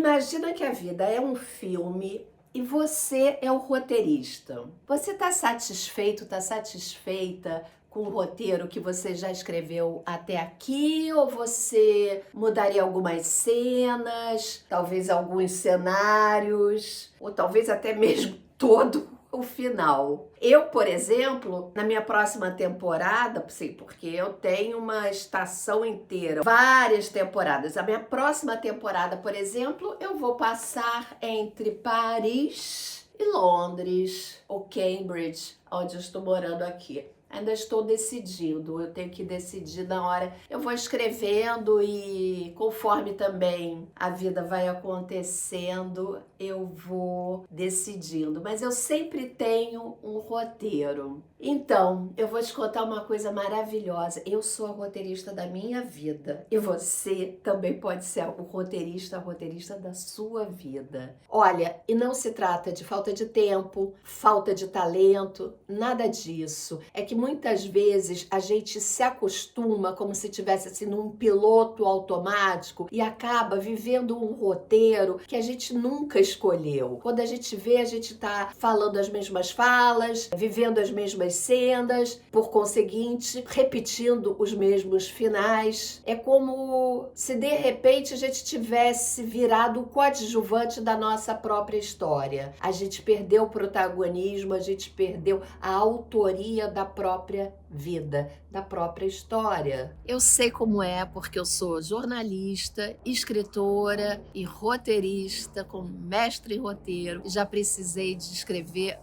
Imagina que a vida é um filme e você é o roteirista. Você está satisfeito, está satisfeita com o roteiro que você já escreveu até aqui? Ou você mudaria algumas cenas, talvez alguns cenários, ou talvez até mesmo todo o final? Eu, por exemplo, na minha próxima temporada, sim, porque eu tenho uma estação inteira, várias temporadas. A minha próxima temporada, por exemplo, eu vou passar entre Paris e Londres, ou Cambridge, onde eu estou morando aqui. Ainda estou decidindo, eu tenho que decidir na hora. Eu vou escrevendo e conforme também a vida vai acontecendo, eu vou decidindo. Mas eu sempre tenho um roteiro. Então, eu vou te contar uma coisa maravilhosa. Eu sou a roteirista da minha vida. E você também pode ser o roteirista, a roteirista da sua vida. Olha, e não se trata de falta de tempo, falta de talento, nada disso. É que muitas vezes a gente se acostuma como se tivesse assim num piloto automático e acaba vivendo um roteiro que a gente nunca escolheu. Quando a gente vê, a gente tá falando as mesmas falas, vivendo as mesmas cenas, por conseguinte, repetindo os mesmos finais. É como se de repente a gente tivesse virado o coadjuvante da nossa própria história. A gente perdeu o protagonismo, a gente perdeu a autoria da própria vida, da própria história. Eu sei como é, porque eu sou jornalista, escritora e roteirista, com mestre em roteiro. Já precisei de escrever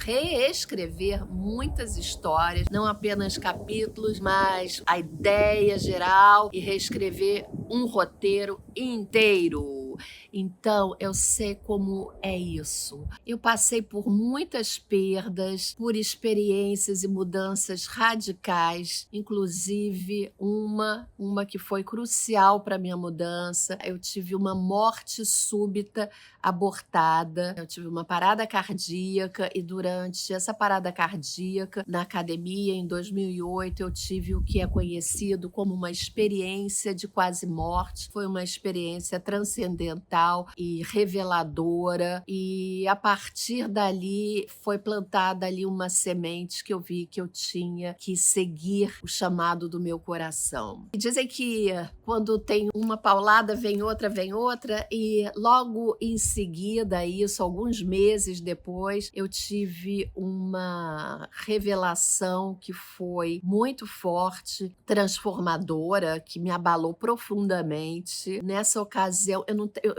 reescrever muitas histórias, não apenas capítulos, mas a ideia geral e reescrever um roteiro inteiro. Então, eu sei como é isso. Eu passei por muitas perdas, por experiências e mudanças radicais, inclusive uma que foi crucial para minha mudança. Eu tive uma morte súbita abortada, eu tive uma parada cardíaca e durante essa parada cardíaca, na academia, em 2008, eu tive o que é conhecido como uma experiência de quase morte. Foi uma experiência transcendental e reveladora, e a partir dali foi plantada ali uma semente que eu vi que eu tinha que seguir o chamado do meu coração. E dizem que quando tem uma paulada, vem outra, e logo em seguida isso, alguns meses depois, eu tive uma revelação que foi muito forte, transformadora, que me abalou profundamente. Nessa ocasião, eu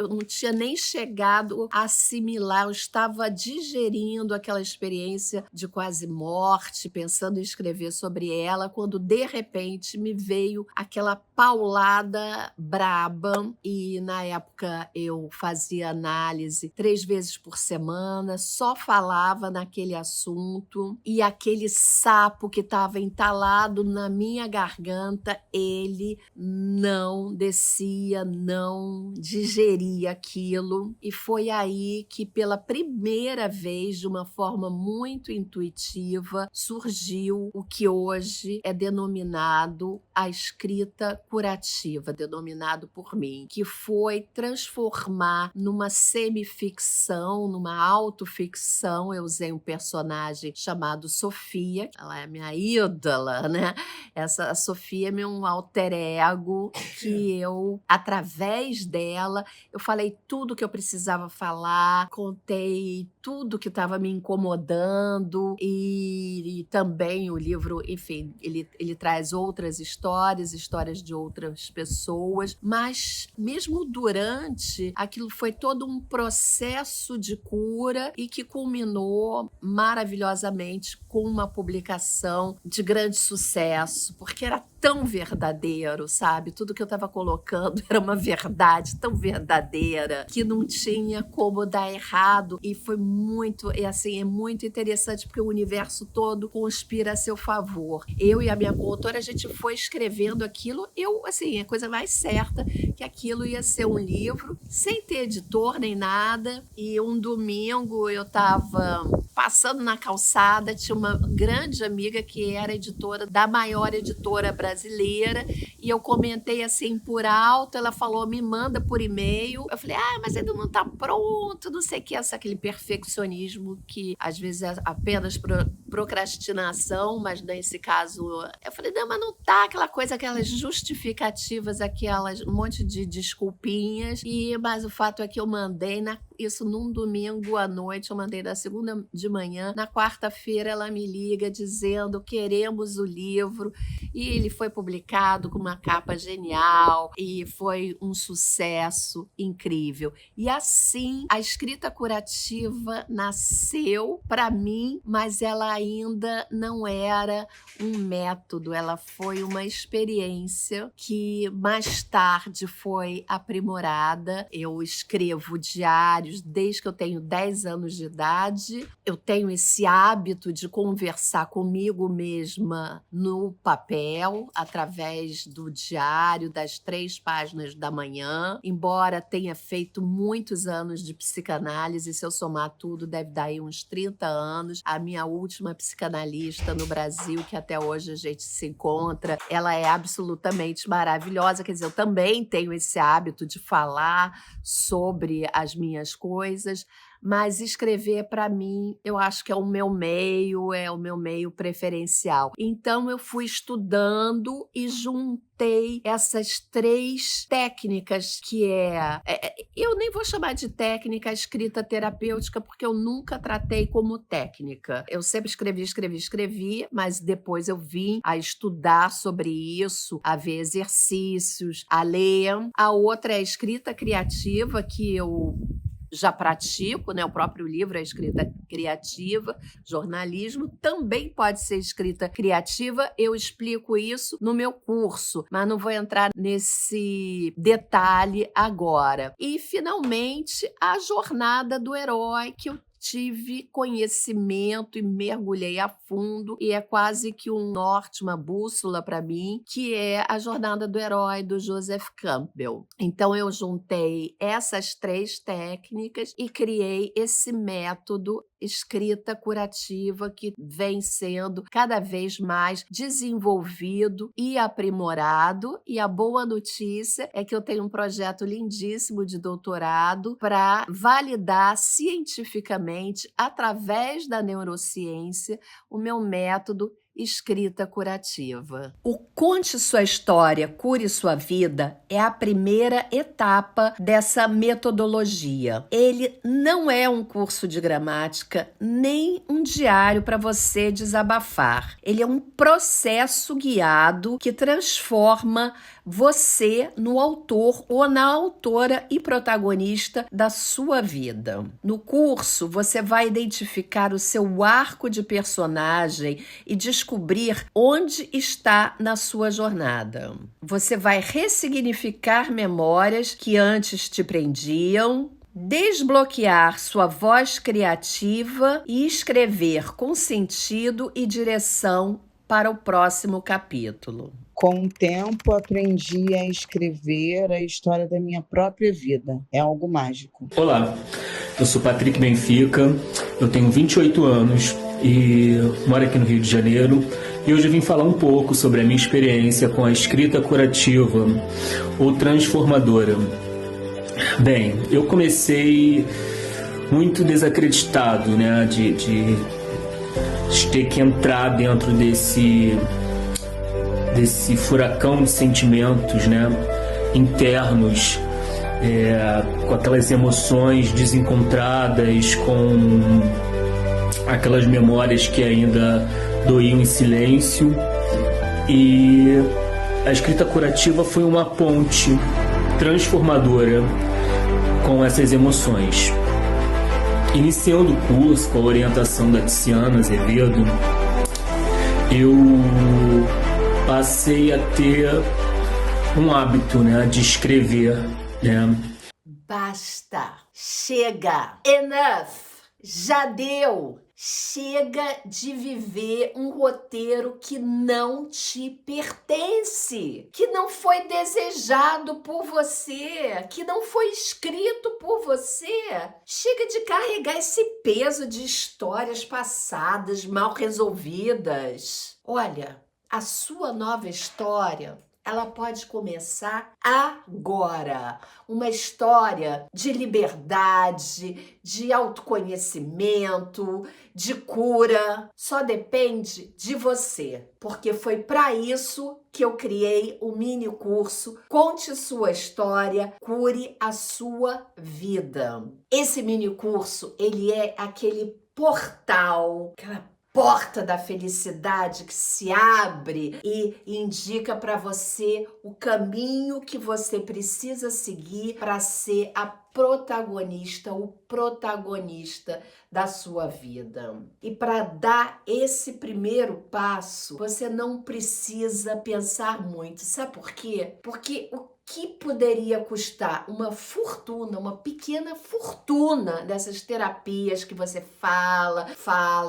não tinha nem chegado a assimilar, eu estava digerindo aquela experiência de quase morte, pensando em escrever sobre ela, quando de repente me veio aquela paulada braba, e na época eu fazia análise 3 vezes por semana, só falava naquele assunto, e aquele sapo que estava entalado na minha garganta, ele não descia, não digeria aquilo, e foi aí que pela primeira vez, de uma forma muito intuitiva, surgiu o que hoje é denominado a escrita curativa, denominado por mim, que foi transformar numa semificção, numa autoficção. Eu usei um personagem chamado Sofia, ela é minha ídola, né? Essa Sofia é meu alter ego, que eu, através dela, eu falei tudo que eu precisava falar, contei tudo que estava me incomodando, e também o livro, enfim, ele traz outras histórias de outras pessoas, mas mesmo durante, aquilo foi todo um processo de cura e que culminou maravilhosamente com uma publicação de grande sucesso, porque era tão verdadeiro, sabe? Tudo que eu estava colocando era uma verdade tão verdadeira que não tinha como dar errado, e foi muito, e assim, é muito interessante porque o universo todo conspira a seu favor. Eu e a minha coautora, a gente foi escrevendo aquilo, eu, assim, coisa mais certa que aquilo ia ser um livro, sem ter editor nem nada. E um domingo eu estava passando na calçada, tinha uma grande amiga que era editora da maior editora brasileira, e eu comentei assim por alto, ela falou, me manda por e-mail. Eu falei, mas ainda não está pronto, não sei o que, aquele perfeccionismo que às vezes é apenas procrastinação, mas nesse caso, eu falei, não, mas não tá, aquela coisa, aquelas justificativas, um monte de desculpinhas, mas o fato é que eu mandei isso num domingo à noite, eu mandei na segunda de manhã, na quarta-feira ela me liga dizendo, queremos o livro, e ele foi publicado com uma capa genial, e foi um sucesso incrível. E assim, a escrita curativa nasceu para mim, mas ela ainda não era um método, ela foi uma experiência que mais tarde foi aprimorada. Eu escrevo diários desde que eu tenho 10 anos de idade. Eu tenho esse hábito de conversar comigo mesma no papel, através do diário, das 3 páginas da manhã. Embora tenha feito muitos anos de psicanálise, se eu somar tudo, deve dar aí uns 30 anos. A minha última psicanalista no Brasil, que até hoje a gente se encontra, ela é absolutamente maravilhosa. Quer dizer, eu também tenho esse hábito de falar sobre as minhas coisas, mas escrever, para mim, eu acho que é o meu meio preferencial. Então, eu fui estudando e juntei essas 3 técnicas, que eu nem vou chamar de técnica escrita terapêutica, porque eu nunca tratei como técnica. Eu sempre escrevi, mas depois eu vim a estudar sobre isso, a ver exercícios, a ler. A outra é a escrita criativa, que eu já pratico, né? O próprio livro é escrita criativa, jornalismo também pode ser escrita criativa, eu explico isso no meu curso, mas não vou entrar nesse detalhe agora. E, finalmente, a jornada do herói, que eu tive conhecimento e mergulhei a fundo, e é quase que um norte, uma bússola para mim, que é a jornada do herói do Joseph Campbell. Então eu juntei essas 3 técnicas e criei esse método escrita curativa, que vem sendo cada vez mais desenvolvido e aprimorado. E a boa notícia é que eu tenho um projeto lindíssimo de doutorado para validar cientificamente, através da neurociência, o meu método escrita curativa. O Conte Sua História, Cure Sua Vida é a primeira etapa dessa metodologia. Ele não é um curso de gramática, nem um diário para você desabafar. Ele é um processo guiado que transforma você no autor ou na autora e protagonista da sua vida. No curso, você vai identificar o seu arco de personagem e descobrir onde está na sua jornada. Você vai ressignificar memórias que antes te prendiam, desbloquear sua voz criativa e escrever com sentido e direção para o próximo capítulo. Com o tempo, aprendi a escrever a história da minha própria vida. É algo mágico. Olá, eu sou Patrick Benfica, eu tenho 28 anos e moro aqui no Rio de Janeiro. E hoje eu vim falar um pouco sobre a minha experiência com a escrita curativa ou transformadora. Bem, eu comecei muito desacreditado, né, de ter que entrar dentro desse furacão de sentimentos, né, internos, com aquelas emoções desencontradas, com aquelas memórias que ainda doíam em silêncio. E a escrita curativa foi uma ponte transformadora com essas emoções. Iniciando o curso com a orientação da Tiziana Azevedo, eu passei a ter um hábito, né, de escrever, né? Basta! Chega! Enough! Já deu! Chega de viver um roteiro que não te pertence, que não foi desejado por você, que não foi escrito por você. Chega de carregar esse peso de histórias passadas mal resolvidas. Olha, a sua nova história, ela pode começar agora. Uma história de liberdade, de autoconhecimento, de cura. Só depende de você, porque foi para isso que eu criei o mini curso Conte Sua História, Cure a Sua Vida. Esse mini curso, ele é aquele portal, aquela porta da felicidade que se abre e indica para você o caminho que você precisa seguir para ser a protagonista, o protagonista da sua vida. E para dar esse primeiro passo, você não precisa pensar muito. Sabe por quê? Porque o que poderia custar uma fortuna, uma pequena fortuna dessas terapias que você fala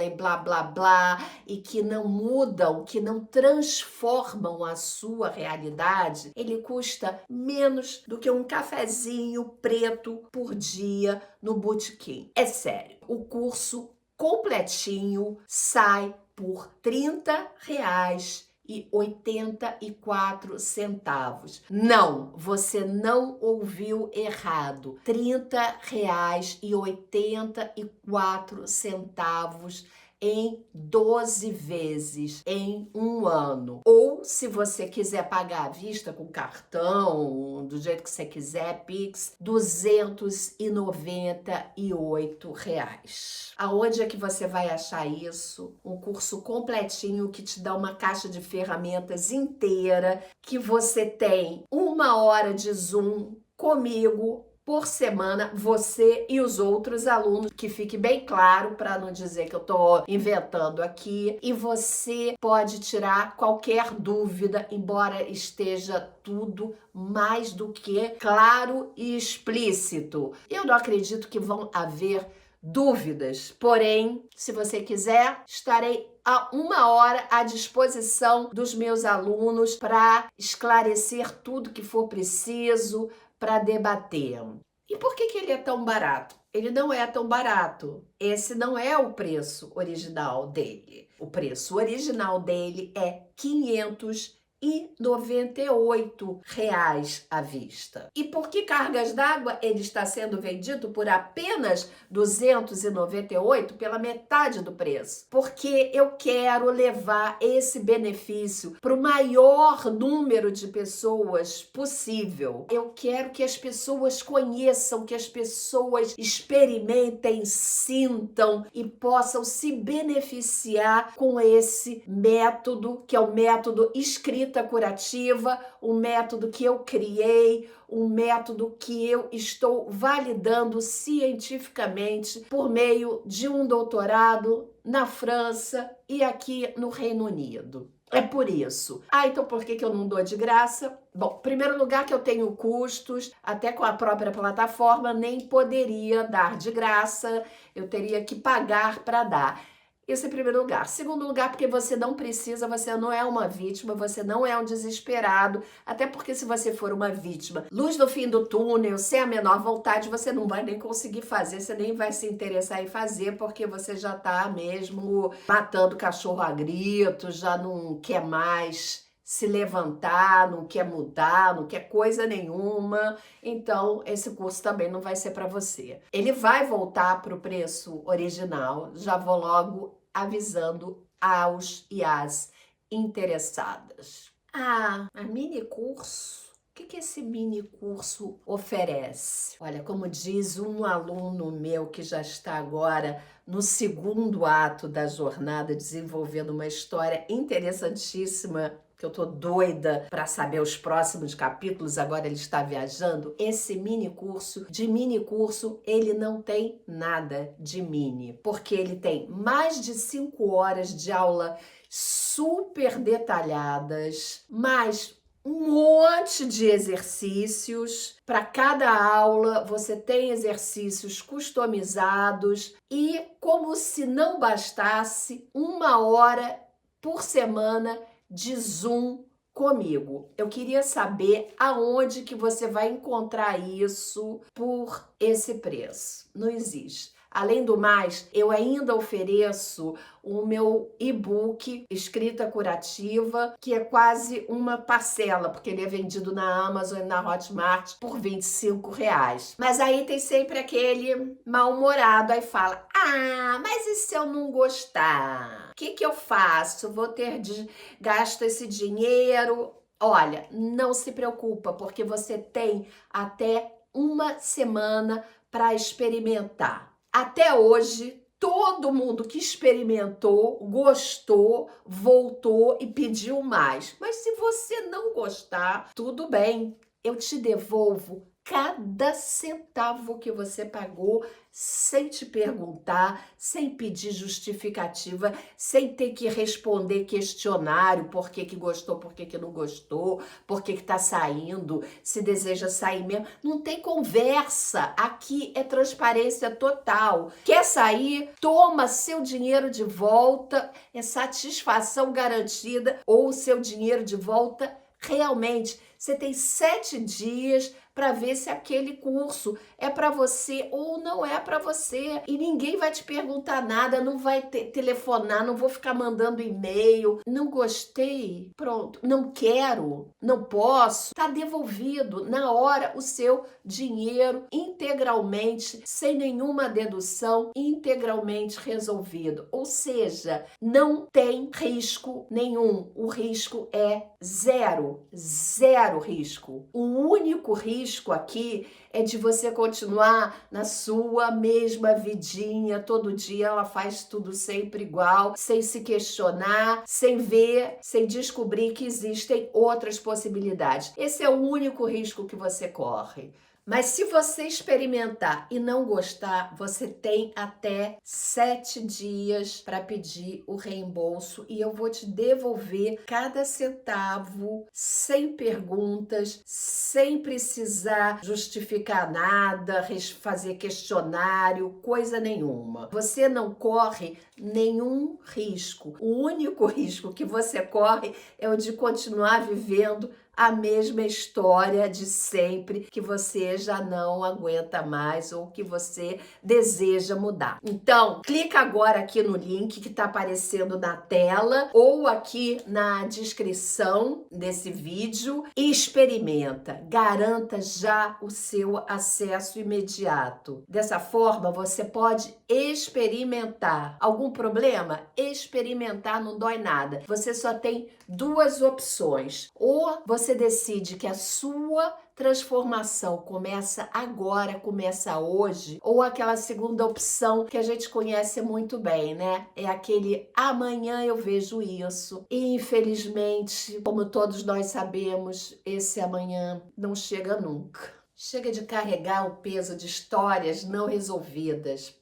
e blá, blá, blá, e que não mudam, que não transformam a sua realidade, ele custa menos do que um cafezinho preto por dia no botequim. É sério, o curso completinho sai por R$30,84. Não, você não ouviu errado. R$30,84 em 12 vezes em um ano. Ou, se você quiser pagar à vista com cartão, do jeito que você quiser, Pix, R$298. Aonde é que você vai achar isso? Um curso completinho que te dá uma caixa de ferramentas inteira, que você tem 1 hora de Zoom comigo por semana, você e os outros alunos, que fique bem claro, para não dizer que eu tô inventando aqui, e você pode tirar qualquer dúvida, embora esteja tudo mais do que claro e explícito. Eu não acredito que vão haver dúvidas, porém, se você quiser, estarei a 1 hora à disposição dos meus alunos para esclarecer tudo que for preciso, para debater. E por que ele é tão barato? Ele não é tão barato. Esse não é o preço original dele. O preço original dele é R$598 à vista. E por que cargas d'água ele está sendo vendido por apenas R$298, pela metade do preço? Porque eu quero levar esse benefício para o maior número de pessoas possível. Eu quero que as pessoas conheçam, que as pessoas experimentem, sintam e possam se beneficiar com esse método, que é o método escrita curativa, um método que eu criei, um método que eu estou validando cientificamente por meio de um doutorado na França e aqui no Reino Unido. É por isso. Então por que eu não dou de graça? Bom, em primeiro lugar que eu tenho custos, até com a própria plataforma, nem poderia dar de graça, eu teria que pagar para dar. Isso em primeiro lugar. Segundo lugar, porque você não precisa, você não é uma vítima, você não é um desesperado, até porque se você for uma vítima, luz no fim do túnel, sem a menor vontade, você não vai nem conseguir fazer, você nem vai se interessar em fazer, porque você já tá mesmo matando cachorro a grito, já não quer mais se levantar, não quer mudar, não quer coisa nenhuma, então esse curso também não vai ser para você. Ele vai voltar para o preço original, já vou logo avisando aos e às interessadas. A mini curso? O que esse mini curso oferece? Olha, como diz um aluno meu que já está agora no segundo ato da jornada, desenvolvendo uma história interessantíssima, que eu tô doida para saber os próximos capítulos, agora ele está viajando. Esse mini curso, ele não tem nada de mini, porque ele tem mais de 5 horas de aula super detalhadas, mais um monte de exercícios. Para cada aula você tem exercícios customizados e, como se não bastasse, 1 hora por semana de Zoom comigo. Eu queria saber aonde que você vai encontrar isso por esse preço. Não existe. Além do mais, eu ainda ofereço o meu e-book Escrita Curativa, que é quase uma parcela, porque ele é vendido na Amazon e na Hotmart por R$ 25. Mas aí tem sempre aquele mal-humorado, aí fala, mas e se eu não gostar? O que eu faço? Vou ter gasto esse dinheiro? Olha, não se preocupa, porque você tem até 1 semana para experimentar. Até hoje, todo mundo que experimentou, gostou, voltou e pediu mais. Mas se você não gostar, tudo bem, eu te devolvo cada centavo que você pagou sem te perguntar, sem pedir justificativa, sem ter que responder questionário, por que gostou, por que não gostou, por que tá saindo, se deseja sair mesmo. Não tem conversa, aqui é transparência total. Quer sair? Toma seu dinheiro de volta, é satisfação garantida, ou o seu dinheiro de volta realmente. Você tem 7 dias para ver se aquele curso é para você ou não é para você. E ninguém vai te perguntar nada, não vai telefonar, não vou ficar mandando e-mail. Não gostei? Pronto. Não quero? Não posso? Tá devolvido na hora o seu dinheiro integralmente, sem nenhuma dedução, integralmente resolvido. Ou seja, não tem risco nenhum. O risco é zero risco. O único risco aqui é de você continuar na sua mesma vidinha, todo dia ela faz tudo sempre igual, sem se questionar, sem ver, sem descobrir que existem outras possibilidades. Esse é o único risco que você corre. Mas se você experimentar e não gostar, você tem até 7 dias para pedir o reembolso e eu vou te devolver cada centavo, sem perguntas, sem precisar justificar nada, fazer questionário, coisa nenhuma. Você não corre nenhum risco. O único risco que você corre é o de continuar vivendo a mesma história de sempre que você já não aguenta mais ou que você deseja mudar. Então, clica agora aqui no link que está aparecendo na tela ou aqui na descrição desse vídeo e experimenta. Garanta já o seu acesso imediato. Dessa forma, você pode experimentar. Algum problema? Experimentar não dói nada. Você só tem 2 opções. Ou você decide que a sua transformação começa agora, começa hoje, ou aquela segunda opção que a gente conhece muito bem, né? É aquele amanhã eu vejo isso. E infelizmente, como todos nós sabemos, esse amanhã não chega nunca. Chega de carregar o peso de histórias não resolvidas.